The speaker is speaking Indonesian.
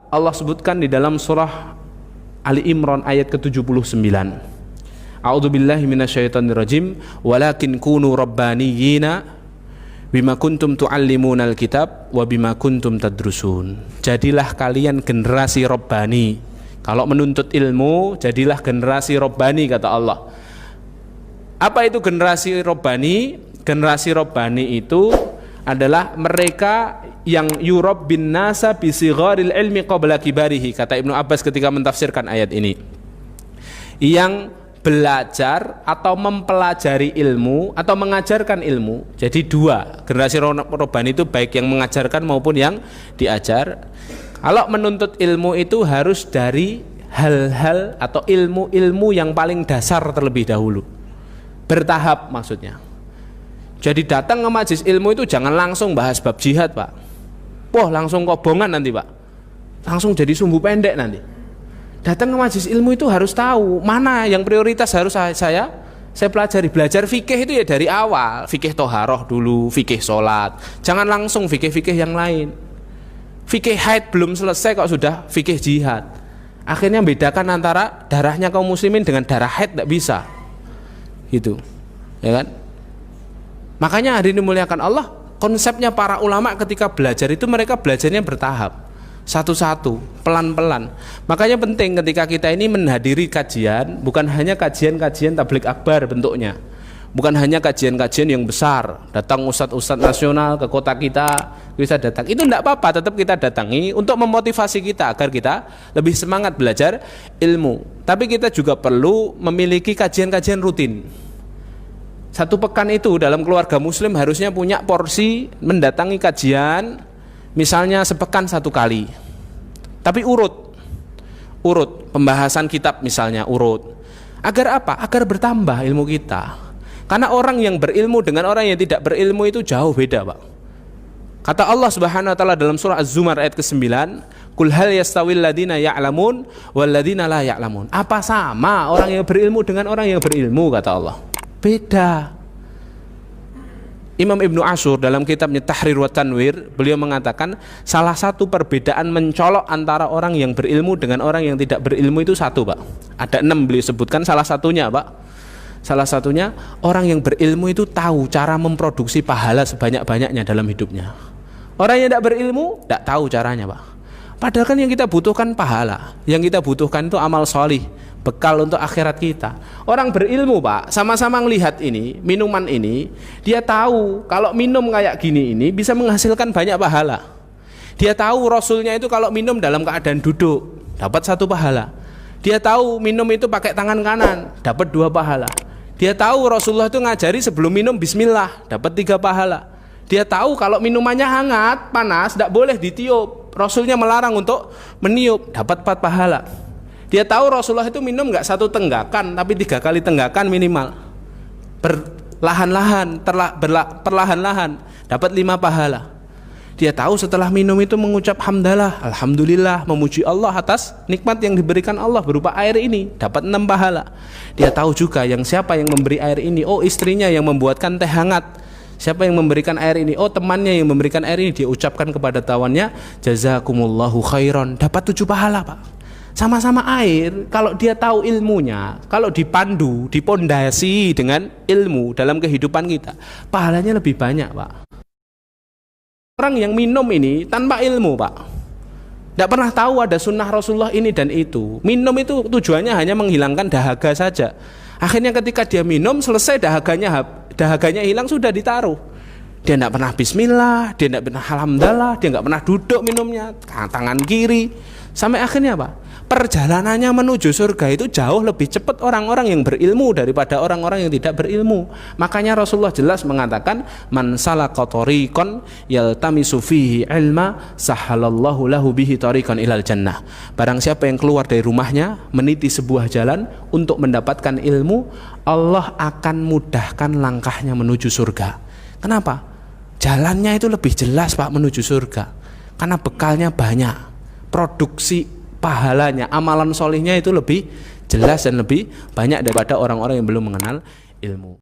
Allah sebutkan di dalam surah Ali Imran ayat ke-79. A'udzubillahi minasyaitonirrajim. Walakin kunu rabbaniyina bima kuntum tu'allimunal kitab wa bima kuntum tadrusun. Jadilah kalian generasi Rabbani. Kalau menuntut ilmu, jadilah generasi Rabbani, kata Allah. Apa itu generasi Rabbani? Generasi Rabbani itu adalah mereka yang yurab bin nasa bisigharil ilmi qabla kibarihi, kata Ibnu Abbas ketika mentafsirkan ayat ini. Yang belajar atau mempelajari ilmu atau mengajarkan ilmu. Jadi dua, generasi Rabbani itu baik yang mengajarkan maupun yang diajar. Kalau menuntut ilmu itu harus dari hal-hal atau ilmu-ilmu yang paling dasar terlebih dahulu. Bertahap maksudnya. Jadi datang ke majelis ilmu itu jangan langsung bahas bab jihad, Pak. Wah, langsung kobongan nanti, Pak. Langsung jadi sumbu pendek nanti. Datang ke majelis ilmu itu harus tahu mana yang prioritas harus saya pelajari. Belajar fikih itu ya dari awal. Fikih toharoh dulu, fikih sholat. Jangan langsung fikih-fikih yang lain. Fikih haid belum selesai kok sudah fikih jihad. Akhirnya bedakan antara darahnya kaum muslimin dengan darah haid tidak bisa. Gitu. Ya kan? Makanya hadirin dimuliakan Allah, konsepnya para ulama ketika belajar itu mereka belajarnya bertahap, satu-satu, pelan-pelan. Makanya penting ketika kita ini menghadiri kajian, bukan hanya kajian-kajian tabligh akbar bentuknya, bukan hanya kajian-kajian yang besar, datang ustadz-ustadz nasional ke kota kita, bisa datang, itu tidak apa-apa, tetap kita datangi untuk memotivasi kita agar kita lebih semangat belajar ilmu. Tapi kita juga perlu memiliki kajian-kajian rutin. Satu pekan itu dalam keluarga muslim harusnya punya porsi mendatangi kajian, misalnya sepekan satu kali. Tapi urut pembahasan kitab misalnya urut. Agar apa? Agar bertambah ilmu kita. Karena orang yang berilmu dengan orang yang tidak berilmu itu jauh beda, Pak. Kata Allah Subhanahu wa taala dalam surah Az-Zumar ayat ke-9, "Qul hal yastawil ladina ya'lamun wal ladina la ya'lamun." Apa sama orang yang berilmu dengan orang yang berilmu, kata Allah? Beda. Imam Ibnu Ashur dalam kitabnya Tahrir wa Tanwir, beliau mengatakan salah satu perbedaan mencolok antara orang yang berilmu dengan orang yang tidak berilmu itu satu, Pak. Ada 6 beliau sebutkan, salah satunya, Pak. Salah satunya orang yang berilmu itu tahu cara memproduksi pahala sebanyak-banyaknya dalam hidupnya. Orang yang tidak berilmu tidak tahu caranya, Pak. Padahal kan yang kita butuhkan pahala, yang kita butuhkan itu amal solih, bekal untuk akhirat kita. Orang berilmu, Pak, sama-sama melihat ini, minuman ini, dia tahu kalau minum kayak gini ini bisa menghasilkan banyak pahala. Dia tahu Rasulnya itu kalau minum dalam keadaan duduk dapat 1 pahala. Dia tahu minum itu pakai tangan kanan dapat 2 pahala. Dia tahu Rasulullah itu ngajari sebelum minum bismillah dapat 3 pahala. Dia tahu kalau minumannya hangat, panas, tidak boleh ditiup. Rasulnya melarang untuk meniup, dapat 4 pahala. Dia tahu Rasulullah itu minum nggak 1 tenggakan, tapi 3 kali tenggakan minimal. Perlahan-lahan, dapat 5 pahala. Dia tahu setelah minum itu mengucap hamdalah, alhamdulillah, memuji Allah atas nikmat yang diberikan Allah berupa air ini, dapat 6 pahala. Dia tahu juga siapa yang memberi air ini, oh istrinya yang membuatkan teh hangat. Siapa yang memberikan air ini, oh temannya yang memberikan air ini, dia ucapkan kepada tawannya, jazakumullahu khairan, dapat 7 pahala, Pak. Sama-sama air, kalau dia tahu ilmunya, kalau dipandu, dipondasi dengan ilmu dalam kehidupan kita, pahalanya lebih banyak, Pak. Orang yang minum ini tanpa ilmu, Pak, tidak pernah tahu ada sunnah Rasulullah ini dan itu. Minum itu tujuannya hanya menghilangkan dahaga saja. Akhirnya ketika dia minum, selesai dahaganya hilang, sudah ditaruh. Dia tidak pernah bismillah, dia tidak pernah alhamdulillah, dia tidak pernah duduk minumnya, tangan kiri. Sampai akhirnya apa? Perjalanannya menuju surga itu jauh lebih cepat orang-orang yang berilmu daripada orang-orang yang tidak berilmu. Makanya Rasulullah jelas mengatakan, man salaka tariqan yaltamisu fihi ilma sahalallahu lahu bihi tariqan ilal jannah. Barang siapa yang keluar dari rumahnya meniti sebuah jalan untuk mendapatkan ilmu, Allah akan mudahkan langkahnya menuju surga. Kenapa? Jalannya itu lebih jelas, Pak, menuju surga. Karena bekalnya banyak, produksi pahalanya, amalan solihnya itu lebih jelas dan lebih banyak daripada orang-orang yang belum mengenal ilmu.